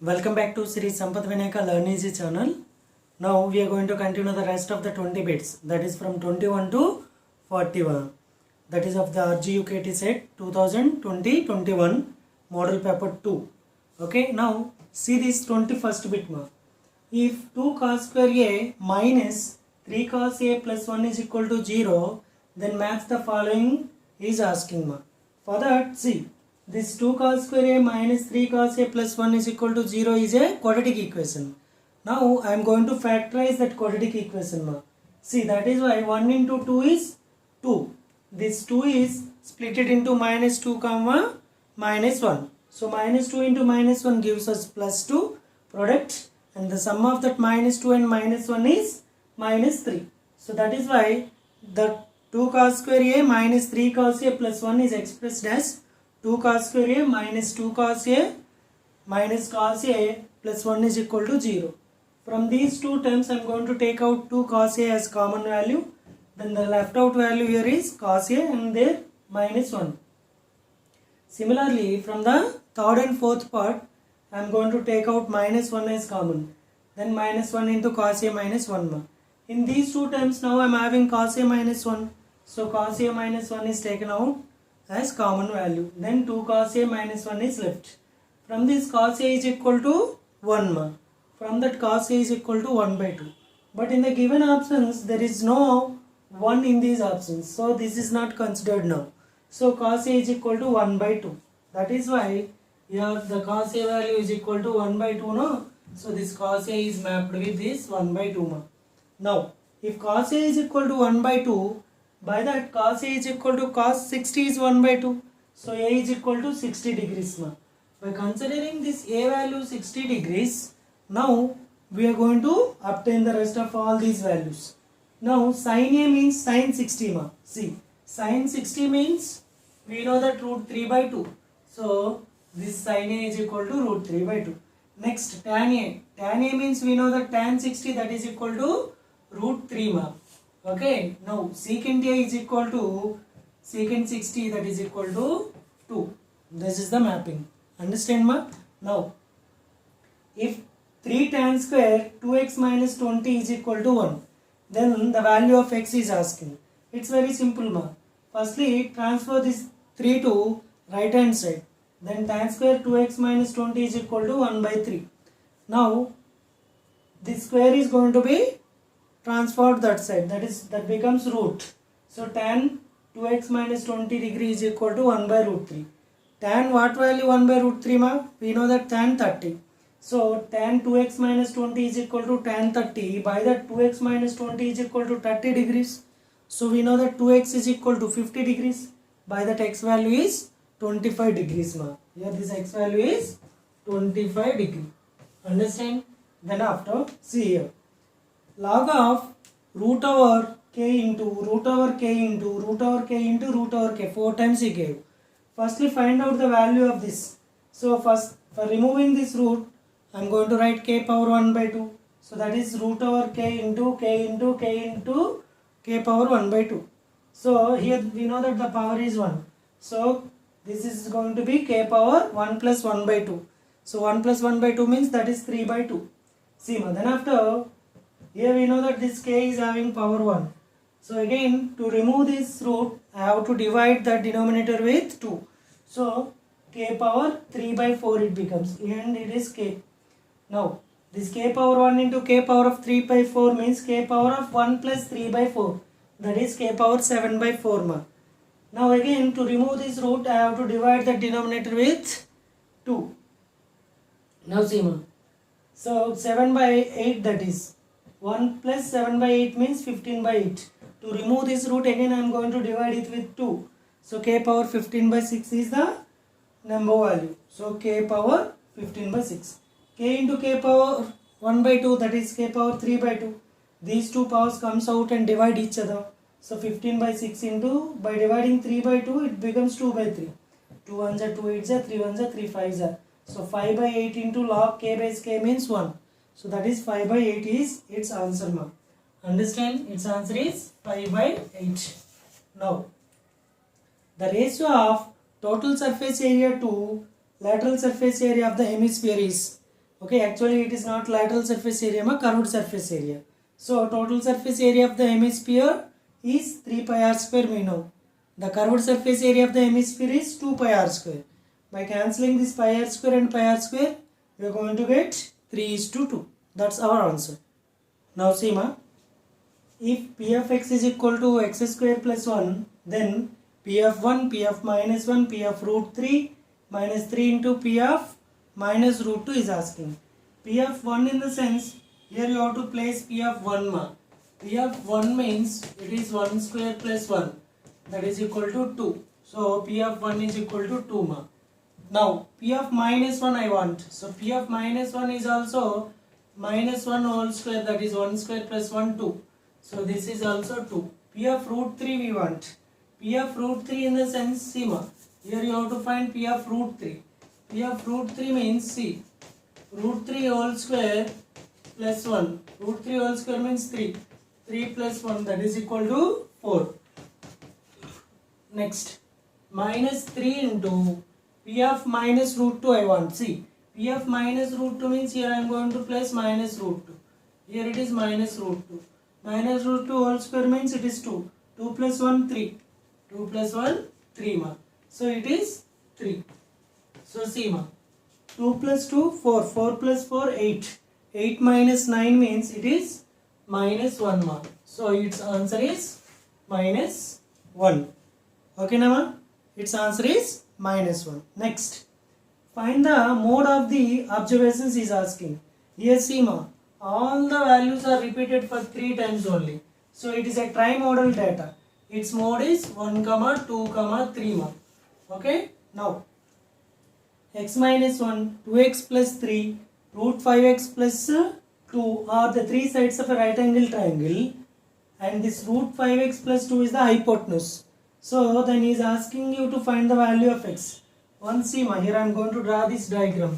Welcome back to Sri Sampath Vinayaka Learn Easy channel. Now we are going to continue the rest of the 20 bits, that is from 21 to 41. That is of the RGUKT set 2020-21 model paper 2. Okay, now see this 21st bit ma. If 2 cos square a minus 3 cos a plus 1 is equal to 0, then match the following is asking ma. For that, see, this 2 cos square a minus 3 cos a plus 1 is equal to 0 is a quadratic equation. Now I am going to factorize that quadratic equation ma. See, that is why 1 into 2 is 2. This 2 is split it into minus 2 comma minus 1. So minus 2 into minus 1 gives us plus 2 product, and the sum of that minus 2 and minus 1 is minus 3. So that is why the 2 cos square a minus 3 cos a plus 1 is expressed as 2 cos square a minus 2 cos a minus cos a plus 1 is equal to 0. From these two terms I am going to take out 2 cos a as common value. Then the left out value here is cos a and there minus 1. Similarly, from the third and fourth part I am going to take out minus 1 as common. Then minus 1 into cos a minus 1 ma. In these two terms now I am having cos a minus 1. So cos a minus 1 is taken out as common value. Then 2 cos a minus 1 is left. From this cos a is equal to 1 ma. From that cos a is equal to 1 by 2. But in the given options there is no 1 in these options. So this is not considered now. So cos a is equal to 1 by 2. That is why here the cos a value is equal to 1 by 2 no. So this cos a is mapped with this 1 by 2 ma. Now if cos a is equal to 1 by 2, by that cos a is equal to cos 60 is 1 by 2. So a is equal to 60 degrees ma. By considering this a value 60 degrees, now we are going to obtain the rest of all these values. Now sin a means sin 60 ma. See, sin 60 means we know that root 3 by 2. So this sin a is equal to root 3 by 2. Next tan a. Tan a means we know that tan 60, that is equal to root 3 ma. Okay, now secant a is equal to secant 60, that is equal to 2. This is the mapping. Understand ma? Now if 3 tan square 2x minus 20 is equal to 1, then the value of x is asking. It's very simple ma. Firstly transfer this 3 to right hand side. Then tan square 2x minus 20 is equal to 1 by 3. Now this square is going to be transferred that side, that becomes root. So tan 2x minus 20 degree is equal to 1 by root 3. Tan what value 1 by root 3 ma? We know that tan 30. So tan 2x minus 20 is equal to tan 30. By that 2x minus 20 is equal to 30 degrees. So we know that 2x is equal to 50 degrees. By that x value is 25 degrees ma. Here this x value is 25 degree. Understand? Then after, see here, log of root over k into root over k into root over k into root over k, 4 times he gave. Firstly find out the value of this. So first, for removing this root, I am going to write k power 1 by 2. So that is root over k into k into k into k power 1 by 2. So here we know that the power is 1. So this is going to be k power 1 plus 1 by 2. So 1 plus 1 by 2 means that is 3 by 2. See ma, then after, here we know that this k is having power 1. So again, to remove this root, I have to divide the denominator with 2. So k power 3 by 4 it becomes, and it is k. Now this k power 1 into k power of 3 by 4 means k power of 1 plus 3 by 4. That is k power 7 by 4 ma. Now again, to remove this root, I have to divide the denominator with 2. Now see ma. So 7 by 8, that is 1 plus 7 by 8 means 15 by 8. To remove this root, again I am going to divide it with 2. So k power 15 by 6 is the number value. So k power 15 by 6. K into k power 1 by 2, that is k power 3 by 2. These two powers comes out and divide each other. So 15 by 6 into, by dividing 3 by 2, it becomes 2 by 3. 2 1s are 2 8s are 3 1s are 3 5s are. So 5 by 8 into log k base k means 1. So that is 5 by 8 is its answer ma. Understand? Its answer is 5 by 8. Now the ratio of total surface area to lateral surface area of the hemisphere is Okay, actually it is not lateral surface area, ma curved surface area. So total surface area of the hemisphere is 3 pi r square we know. The curved surface area of the hemisphere is 2 pi r square. By cancelling this pi r square and pi r square, we are going to get 3:2. That's our answer. Now see ma, if p of x is equal to x square plus 1, then p of 1, p of minus 1, p of root 3 minus 3 into p of minus root 2 is asking. P of 1 in the sense, here you have to place p of 1 ma. P of 1 means it is 1 square plus 1, that is equal to 2. So p of 1 is equal to 2 ma. Now p of minus 1 I want. So p of minus 1 is also minus 1 whole square, that is 1 square plus 1 2. So this is also 2. P of root 3 we want. P of root 3 in the sense, see ma, here you have to find P of root 3. P of root 3 means, see, root 3 whole square plus 1. Root 3 whole square means 3. 3 plus 1, that is equal to 4. Next, minus 3 into P of minus root 2 I want. See, P of minus root 2 means here I am going to place minus root 2. Here it is minus root 2. Minus root 2 whole square means it is 2. 2 plus 1, 3. 2 plus 1, 3 ma. So it is 3. So see ma, 2 plus 2, 4. 4 plus 4, 8. 8 minus 9 means it is minus 1 ma. So its answer is minus 1. Okay na ma? Its answer is minus 1. Next, find the mode of the observations is asking. Here see ma, all the values are repeated for 3 times only. So it is a trimodal data. Its mode is 1, 2, 3 ma. Okay. Now x minus 1, 2x plus 3, root 5x plus 2 are the 3 sides of a right angle triangle, and this root 5x plus 2 is the hypotenuse. So then he is asking you to find the value of x. Once see ma, here I am going to draw this diagram.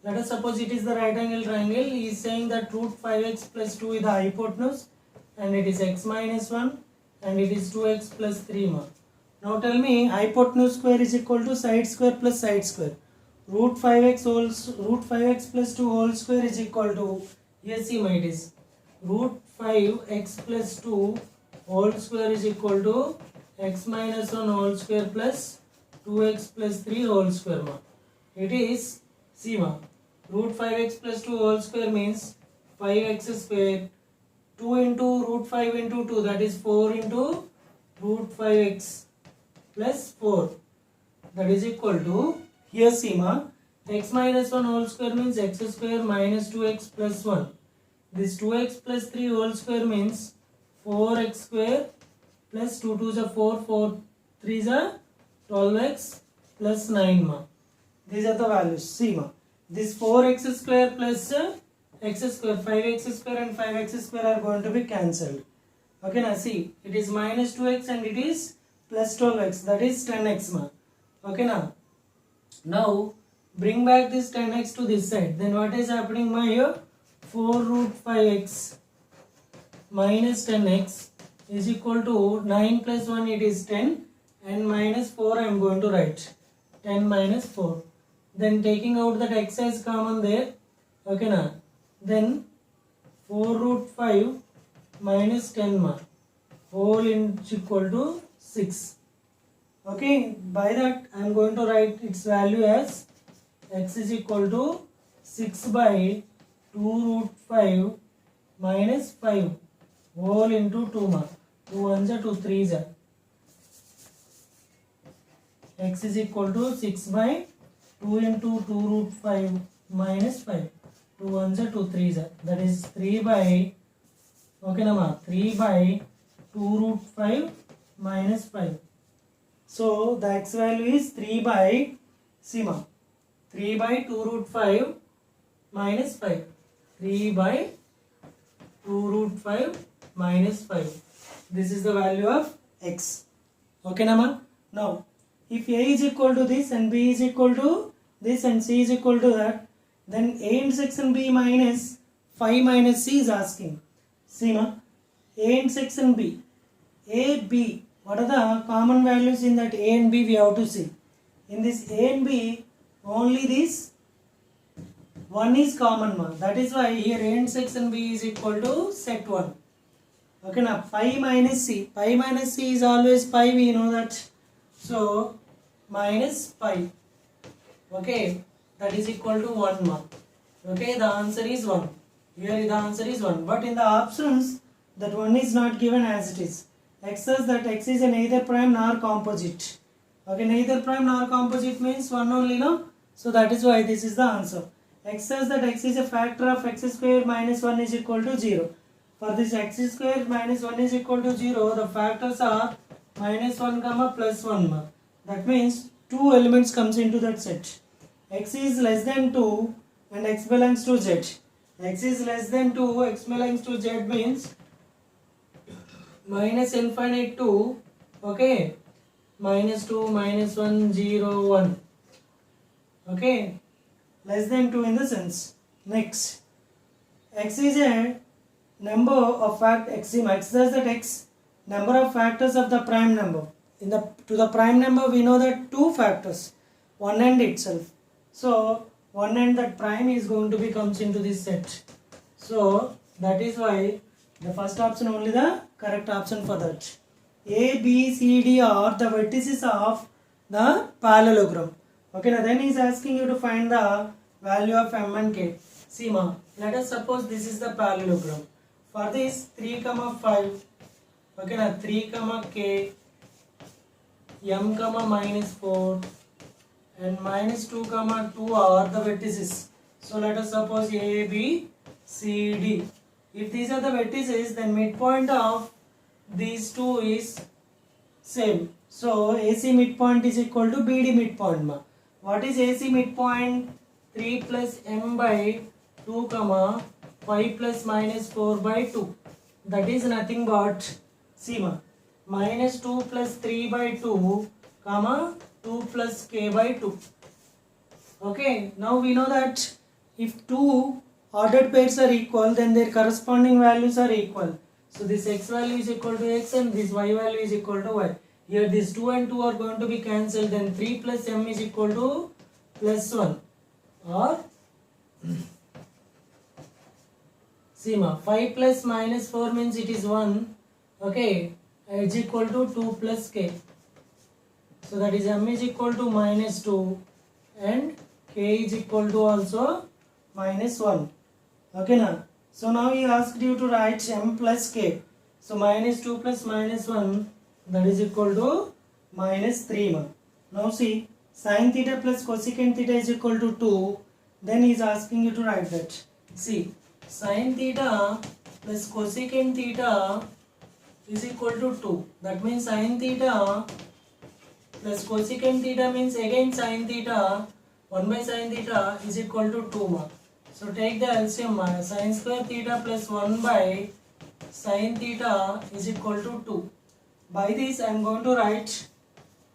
Let us suppose it is the right angle triangle. He is saying that root 5x plus 2 is the hypotenuse, and it is x minus 1, and it is 2x plus 3 ma. Now tell me, hypotenuse square is equal to side square plus side square. Root 5x plus 2 whole square is equal to, here see ma, it is root 5x plus 2 whole square is equal to x minus 1 whole square plus 2x plus 3 whole square ma. It is, see ma, root 5x plus 2 whole square means 5x square. 2 into root 5 into 2, that is 4 into root 5x plus 4, that is equal to, here see ma, x minus 1 whole square means x square minus 2x plus 1. This 2x plus 3 whole square means 4x square plus 2 2s are 4, 4 3s are 12x plus 9 ma. These are the values. See ma, this 4x square plus x square, 5x square and 5x square are going to be cancelled. Okay now see, it is minus 2x and it is plus 12x, that is 10x ma. Okay now, now bring back this 10x to this side. Then what is happening ma here? 4 root 5x minus 10x is equal to 9 plus 1, it is 10, and minus 4 I am going to write. 10 minus 4. Then taking out that x as common there. Okay na. Then 4 root 5 minus 10 ma, whole is equal to 6. Okay, by that I am going to write its value as x is equal to 6 by 2 root 5 minus 5 whole into 2 ma. 2 1s are 2 3s are. X is equal to 6 by 2 into 2 root 5 minus 5. 2 1s are 2 3s are. That is 3 by, okay na ma, 3 by 2 root 5 minus 5. So the x value is 3 by, see ma, 3 by 2 root 5 minus 5. 3 by 2 root 5 minus 5. This is the value of x. Okay na ma. Now if a is equal to this and b is equal to this and c is equal to that, then a intersection b minus 5 minus c is asking. See ma, a intersection b, a, b, what are the common values in that a and b we have to see. In this a and b, only this 1 is common ma. That is why here A and section B is equal to set 1. Okay, now pi minus c. Pi minus c is always pi, we know that. So minus pi. Okay, that is equal to 1 ma. Okay, the answer is 1. Here the answer is 1. But in the options, that 1 is not given as it is. X says that x is a neither prime nor composite. Okay, neither prime nor composite means 1 only, no? So that is why this is the answer. X says that x is a factor of x square minus 1 is equal to 0. For this x square minus 1 is equal to 0, the factors are minus 1 comma plus 1. That means 2 elements comes into that set. X is less than 2 and x belongs to z. X is less than 2, x belongs to z means minus infinite to, okay, minus 2, minus 1, 0, 1. Okay, less than 2 in the sense. Next, x is a number of x does that x number of factors of the prime number. To the prime number we know that 2 factors, 1 and itself. So 1 and that prime is going to be comes into this set. So that is why the first option only the correct option for that. A, B, C, D are the vertices of the parallelogram. Okay, now then he is asking you to find the value of m and k. See ma, let us suppose this is the parallelogram. For this 3, 5. Okay, now 3, k, m, minus 4 and minus 2, 2 are the vertices. So let us suppose A, B, C, D. If these are the vertices, then midpoint of these two is same. So AC midpoint is equal to BD midpoint. Ma. What is AC midpoint? 3 plus m by 2, 5 plus minus 4 by 2. That is nothing but, see ma, minus 2 plus 3 by 2, 2 plus k by 2. Okay, now we know that if two ordered pairs are equal, then their corresponding values are equal. So this x value is equal to x and this y value is equal to y. Here this 2 and 2 are going to be cancelled, then 3 plus m is equal to plus 1. Or see ma, 5 plus minus 4 means it is 1. Okay, is equal to 2 plus k. So that is m is equal to minus 2 and k is equal to also minus 1. Okay now. So now he asked you to write m plus k. So minus 2 plus minus 1, that is equal to minus 3. Now see, sin theta plus cosecant theta is equal to 2. Then he is asking you to write that. See, sin theta plus cosecant theta is equal to 2. That means sin theta plus cosecant theta means again sin theta. 1 by sin theta is equal to 2. So take the LCM. Sin square theta plus 1 by sin theta is equal to 2. By this I am going to write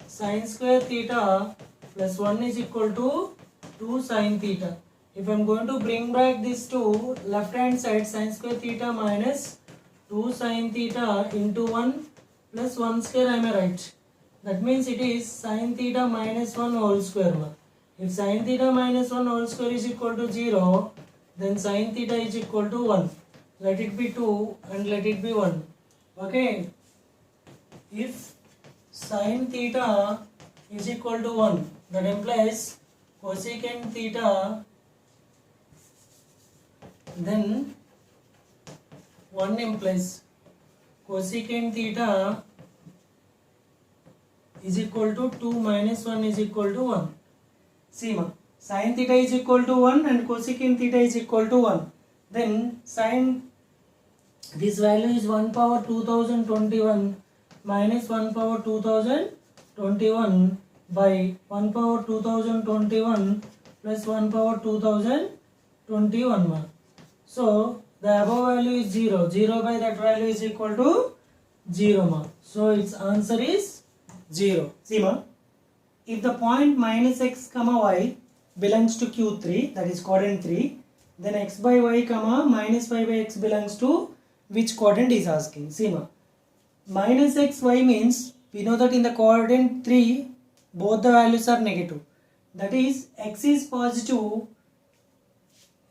sin square theta plus 1 is equal to 2 sin theta. If I am going to bring back this to left hand side, sin square theta minus 2 sin theta into 1 plus 1 square I may write. That means it is sin theta minus 1 whole square. If sin theta minus 1 whole square is equal to 0, then sin theta is equal to 1. Let it be 2 and let it be 1. Okay. If sin theta is equal to 1, that implies cosecant theta, then 1 implies cosecant theta is equal to 2 minus 1 is equal to 1. See ma, sin theta is equal to 1 and cosecant theta is equal to 1. Then sin, this value is 1 power 2021 minus 1 power 2021 by 1 power 2021 plus 1 power 2021. So the above value is 0. 0 by that value is equal to 0. So its answer is 0. See ma, if the point minus x comma y belongs to Q3, that is quadrant 3, then x by y comma minus y by x belongs to which quadrant is asking. See ma, minus x y means we know that in the quadrant 3 both the values are negative. That is x is positive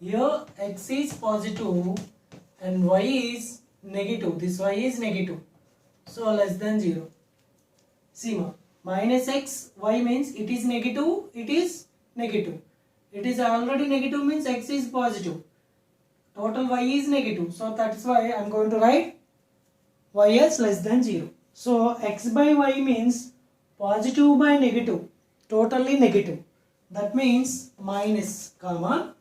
here x is positive and y is negative. This y is negative, so less than 0. See ma, minus x y means it is negative, it is negative. It is already negative means x is positive. Total y is negative, so that's why I am going to write y as less than 0. So x by y means positive by negative, totally negative. That means minus comma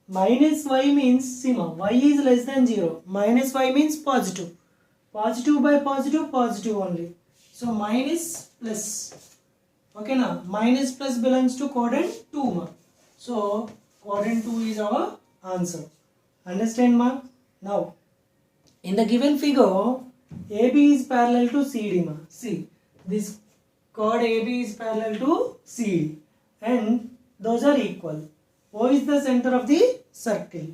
minus y means sigma, y is less than 0. Minus y means positive. Positive by positive, positive only. So minus plus. Okay now, minus plus belongs to quadrant 2 ma. So quadrant 2 is our answer. Understand ma? Now in the given figure, AB is parallel to CD ma. See, this chord AB is parallel to CD and those are equal. O is the center of the circle.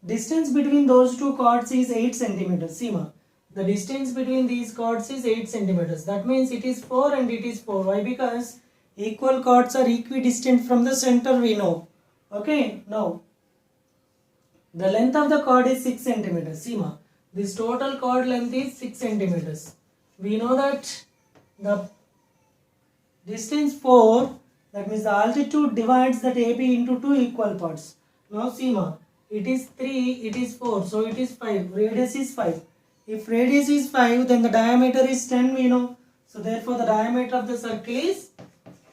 Distance between those two chords is 8 centimeters. See ma, the distance between these chords is 8 centimeters. That means it is 4 and it is 4. Why? Because equal chords are equidistant from the center, we know. Okay, now the length of the chord is 6 centimeters. See ma, this total chord length is 6 centimeters. We know that the distance 4, that means the altitude divides that AB into 2 equal parts. Now see ma, it is 3, it is 4, so it is 5. Radius is 5. If radius is 5, then the diameter is 10, we know. So therefore the diameter of the circle is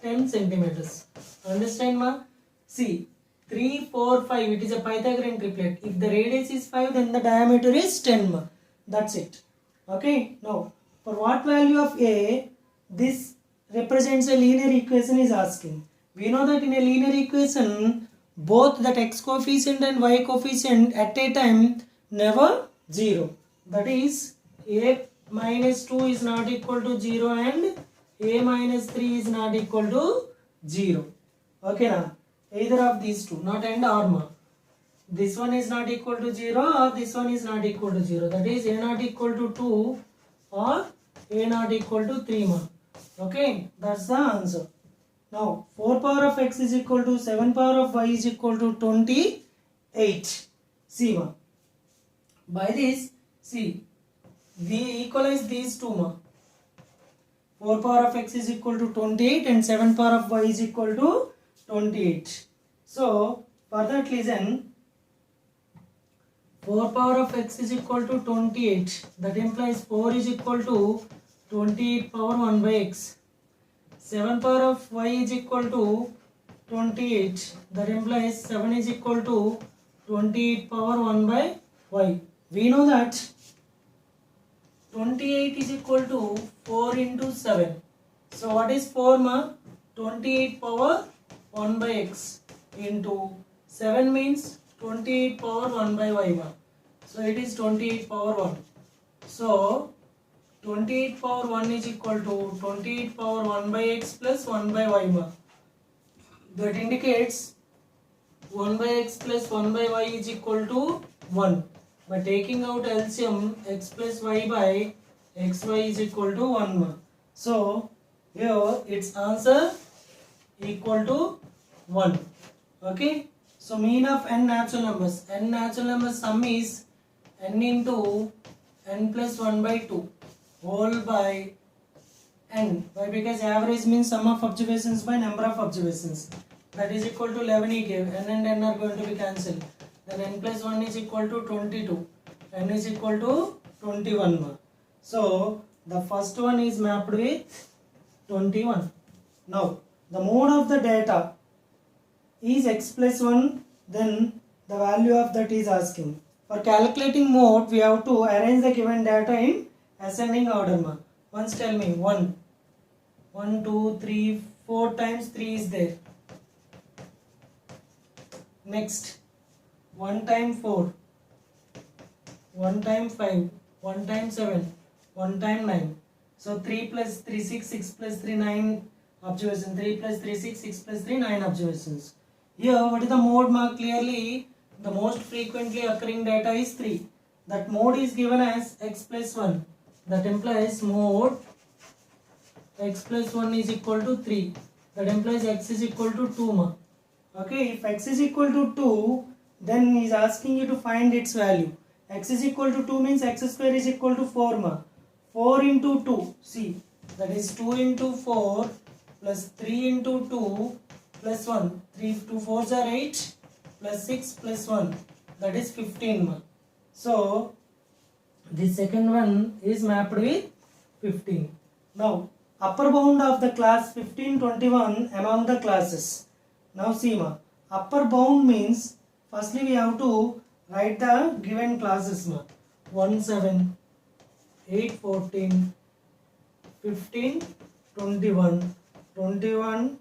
10 centimeters. Understand ma? See, 3, 4, 5, it is a Pythagorean triplet. If the radius is 5, then the diameter is 10 ma. That's it. Okay, now for what value of A this represents a linear equation is asking. We know that in a linear equation, both that x coefficient and y coefficient at a time never 0. That is, A minus 2 is not equal to 0 and A minus 3 is not equal to 0. Okay now, either of these two, not and or ma. This one is not equal to 0 or this one is not equal to 0. That is, A not equal to 2 or A not equal to 3 ma. Okay, that's the answer. Now 4 power of x is equal to 7 power of y is equal to 28. See ma, by this, see, we equalize these two ma. 4 power of x is equal to 28 and 7 power of y is equal to 28. So for that reason, 4 power of x is equal to 28. That implies 4 is equal to 28 power 1 by x. 7 power of y is equal to 28. That implies 7 is equal to 28 power 1 by y. We know that 28 is equal to 4 into 7. So what is 4 ma? 28 power 1 by x into 7 means 28 power 1 by y ma. So it is 28 power 1. So 28 power 1 is equal to 28 power 1 by x plus 1 by y ma. That indicates 1 by x plus 1 by y is equal to 1. By taking out LCM, x plus y by xy is equal to 1 ma. So here its answer equal to 1. Okay. So mean of n natural numbers. N natural numbers sum is n into n plus 1 by 2 whole by n. Why? Because average means sum of observations by number of observations. That is equal to 11 he gave. N and n are going to be cancelled. Then n plus 1 is equal to 22. N is equal to 21 ma. So the first one is mapped with 21. Now the mode of the data is x plus 1, then the value of that is asking. For calculating mode, we have to arrange the given data in ascending order ma. Once tell me 1, 2, 3, 4 times 3 is there. Next 1 time 4, 1 time 5, 1 time 7, 1 time 9. So 3 plus 3 6, 6 plus 3 9 observations. 3 plus 3 6, 6 plus 3 9 observations. Here what is the mode mark? Clearly the most frequently occurring data is 3. That mode is given as x plus 1. That implies mode x plus 1 is equal to 3. That implies x is equal to 2 ma. Okay, if x is equal to 2, then he is asking you to find its value. X is equal to 2 means x square is equal to 4 ma. 4 into 2, see, that is 2 into 4 plus 3 into 2 plus 1. 3 2 4s are 8 plus 6 plus 1, that is 15 ma. So the second one is mapped with 15. Now upper bound of the class 15, 21 among the classes. Now see ma, upper bound means firstly we have to write the given classes ma. 1 7, 8 14, 15 21, 21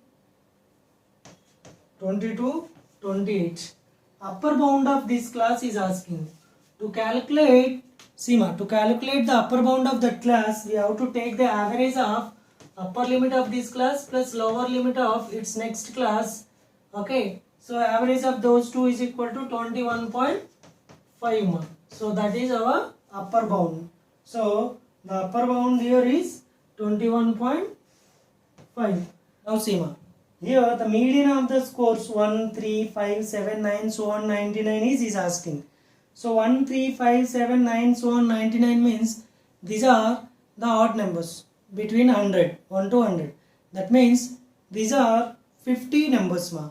22 28. Upper bound of this class is asking. To calculate, see ma, to calculate the upper bound of that class, we have to take the average of upper limit of this class plus lower limit of its next class. Okay, so average of those two is equal to 21.5 ma. So that is our upper bound. So the upper bound here is 21.5. Now see ma, here the median of the scores 1, 3, 5, 7, 9, so on 99 is asking. So 1, 3, 5, 7, 9, so on 99 means these are the odd numbers between 100, 1 to 100. That means these are 50 numbers ma.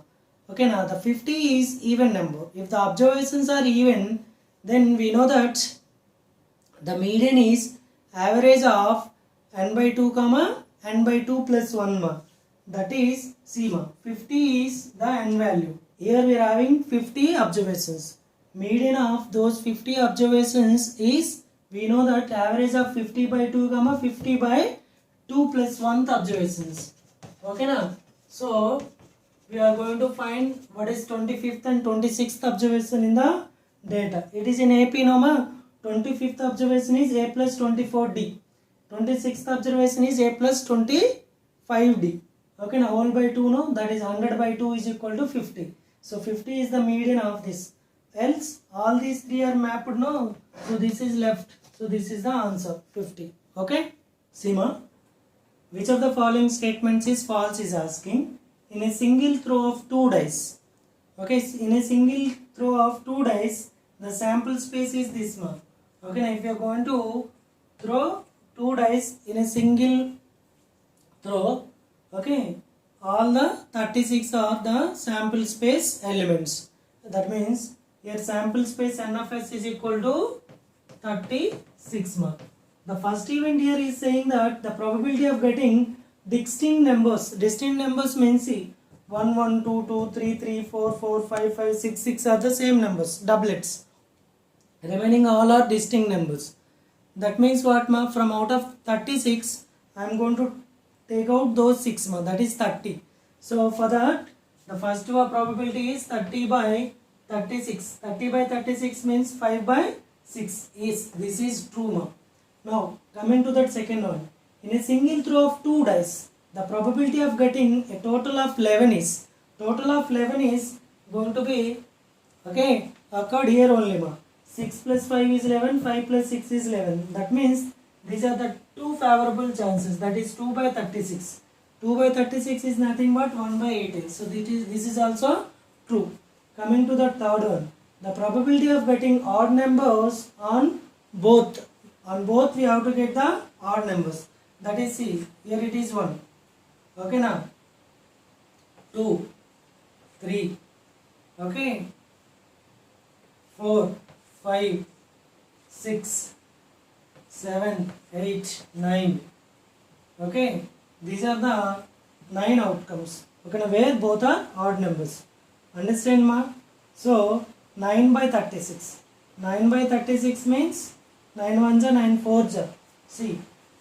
Okay, now the 50 is even number. If the observations are even, then we know that the median is average of n by 2 comma n by 2 plus 1 ma. That is C ma. 50 is the n value. Here we are having 50 observations. Median of those 50 observations is, we know that average of 50 by 2 comma 50 by 2 plus 1th observations. Okay na? So we are going to find what is 25th and 26th observation in the data. It is in AP no ma. 25th observation is A plus 24D. 26th observation is A plus 25D. Okay now, whole by 2 no, that is 100 by 2 is equal to 50. So 50 is the median of this. Else all these three are mapped no. So this is left. So this is the answer 50. Okay. Sima, which of the following statements is false is asking. In a single throw of 2 dice. Okay, in a single throw of 2 dice, the sample space is this one. Okay, now if you are going to throw 2 dice in a single throw, okay, all the 36 are the sample space elements. That means your sample space n of s is equal to 36 mark. The first event here is saying that the probability of getting distinct numbers means see 1 1 2 2 3 3 4 4 5 5 6 6 are the same numbers, doublets. Remaining all are distinct numbers. That means what ma, from out of 36 I am going to take out those 6 ma, that is 30. So for that the first probability is 30 by 36. 30 by 36 means 5 by 6. Yes, this is true ma. Now coming to that second one. In a single throw of 2 dice, the probability of getting a total of 11 is going to be, okay, occurred here only ma. 6 plus 5 is 11, 5 plus 6 is 11. That means these are the two favorable chances, that is 2 by 36. 2 by 36 is nothing but 1 by 18. So this is also true. Coming to the third one, the probability of getting odd numbers on both we have to get the odd numbers. That is, see, here it is 1. Okay now, 2, 3, okay, 4, 5, 6, 7, 8, 9. Okay, these are the 9 outcomes. Okay, now where both are odd numbers. Understand ma? So 9 by 36. 9 by 36 means 9 ones are 9 fours are. See,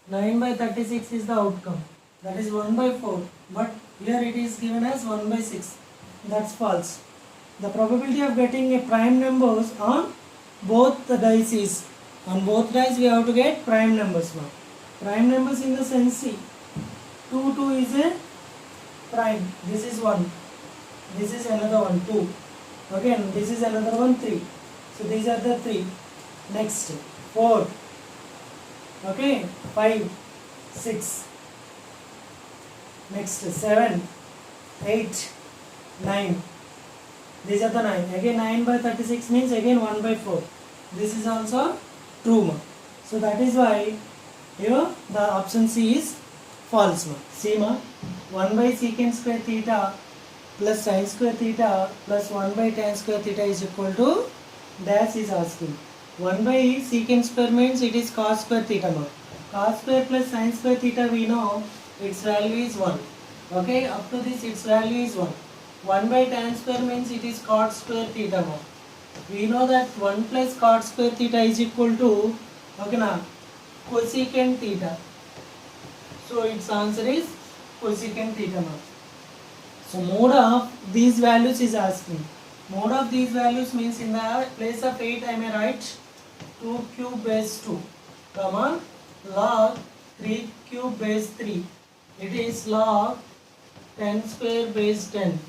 9 by 36 is the outcome. That is 1 by 4. But here it is given as 1 by 6. That's false. The probability of getting a prime numbers on both the dice is, on both dice we have to get prime numbers now. Prime numbers in the sense, see, 2 2 is a prime. This is 1. This is another one, 2. Okay, and this is another one, 3. So these are the 3. Next, 4. Okay, 5, 6. Next, 7, 8, 9. These are the 9. Again 9 by 36 means again 1 by 4. This is also true, ma. So that is why here the option C is false, ma. See, ma, 1 by secant square theta plus sin square theta plus 1 by tan square theta is equal to dash is asking. 1 by secant square means it is cos square theta, ma. Cos square plus sin square theta, we know its value is 1. Okay, up to this its value is 1. 1 by tan square means it is cot square theta, ma. We know that 1 plus cot square theta is equal to, okay na, cosecant theta. So its answer is cosecant theta, ma. So mode of these values is asking. Mode of these values means in the place of 8 I may write 2 cube base 2, comma, log 3 cube base 3. It is log 10 square base 10.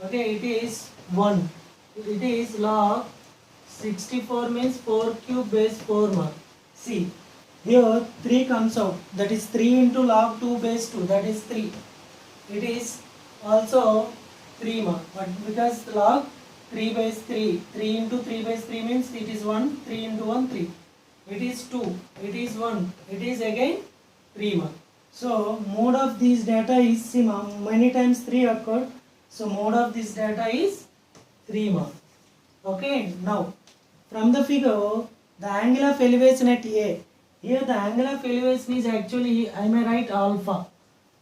Okay, it is 1. It is log 64 means 4 cube base 4, ma. See, here 3 comes out. That is 3 into log 2 base 2. That is 3. It is also 3, ma. But because log 3 base 3. 3 into 3 base 3 means it is 1. 3 into 1, 3. It is 2. It is 1. It is again 3, ma. So mode of these data is, see, ma, many times 3 occurred. So mode of this data is 3, ma. Okay, now from the figure, the angle of elevation at A. Here the angle of elevation is actually, I may write alpha.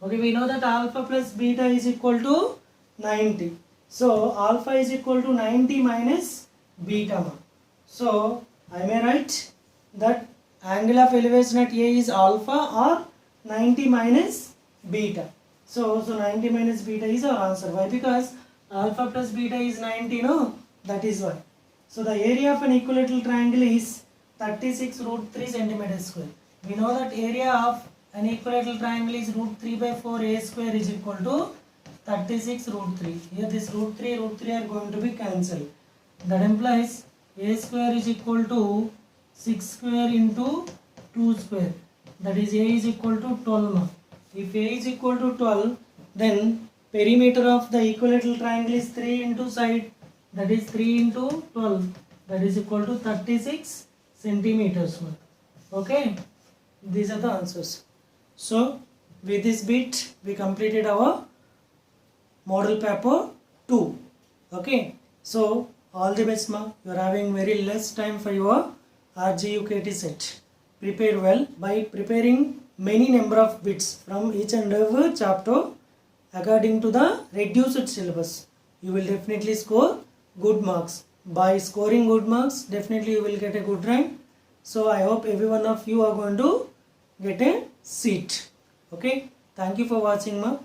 Okay, we know that alpha plus beta is equal to 90. So alpha is equal to 90 minus beta, ma. So I may write that angle of elevation at A is alpha or 90 minus beta. So 90 minus beta is our answer. Why? Because alpha plus beta is 90, no? That is why. So the area of an equilateral triangle is 36 root 3 centimeter square. We know that area of an equilateral triangle is root 3 by 4 a square is equal to 36 root 3. Here this root 3 are going to be cancelled. That implies a square is equal to 6 square into 2 square. That is a is equal to 12. If a is equal to 12, then perimeter of the equilateral triangle is 3 into side. That is 3 into 12. That is equal to 36 centimeters. Okay, these are the answers. So with this bit we completed our model paper 2. Okay, so all the best, ma. You are having very less time for your RGUKT set. Prepare well by preparing many number of bits from each and every chapter according to the reduced syllabus. You will definitely score good marks. By scoring good marks, definitely you will get a good rank. So I hope every one of you are going to get a seat. Okay, thank you for watching, ma.